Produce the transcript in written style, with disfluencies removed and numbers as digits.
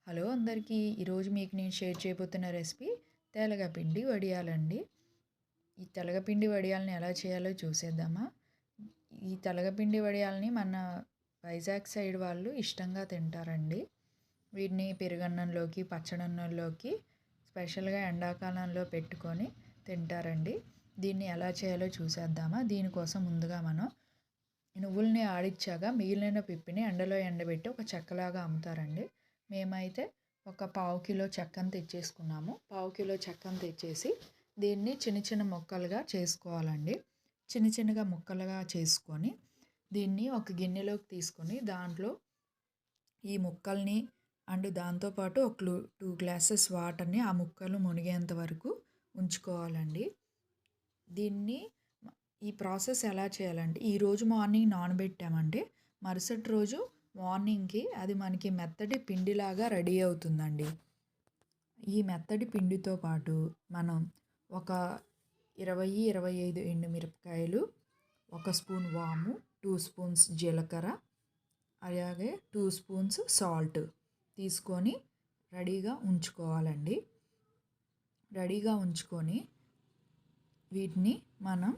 Hello అందరికీ. ఈరోజు మీకు నేను షేర్ చేయబోతున్న రెసిపీ తెలగపిండి వడియాలండి. ఈ తెలగపిండి వడియాలని ఎలా చేయాలో చూసేద్దామా? ఈ తెలగపిండి వడియాలని మన వైజాగ్ సైడ్ వాళ్ళు ఇష్టంగా తింటారండి. వీటిని పెరుగన్నంలోకి, పచ్చడన్నంలోకి స్పెషల్గా ఎండాకాలంలో పెట్టుకొని తింటారండి. దీన్ని ఎలా చేయాలో చూసేద్దామా? దీనికోసం ముందుగా మనం నువ్వుల్ని ఆడించాక మిగిలిన పిప్పిని ఎండలో ఎండబెట్టి ఒక చెక్కలాగా అమ్ముతారండి. మేమైతే ఒక పావు కిలో చెక్కను తెచ్చేసుకున్నాము. పావు కిలో చెక్కను తెచ్చేసి దీన్ని చిన్న చిన్న ముక్కలుగా చేసుకోవాలండి. చిన్న చిన్నగా ముక్కలుగా చేసుకొని దీన్ని ఒక గిన్నెలోకి తీసుకొని దాంట్లో ఈ ముక్కల్ని అండ్ దాంతోపాటు ఒక 2 గ్లాసెస్ వాటర్ని ఆ ముక్కలు మునిగేంత వరకు ఉంచుకోవాలండి. దీన్ని ఈ ప్రాసెస్ ఎలా చేయాలంటే ఈరోజు మార్నింగ్ నానబెట్టామంటే మరుసటి రోజు మార్నింగ్కి అది మనకి మెత్తటి పిండిలాగా రెడీ అవుతుందండి. ఈ మెత్తటి పిండితో పాటు మనం ఒక 25 ఎండుమిరపకాయలు, 1 స్పూన్ వాము, 2 స్పూన్స్ జీలకర్ర, అలాగే 2 స్పూన్స్ సాల్ట్ తీసుకొని రెడీగా ఉంచుకోవాలండి. రెడీగా ఉంచుకొని వీటిని మనం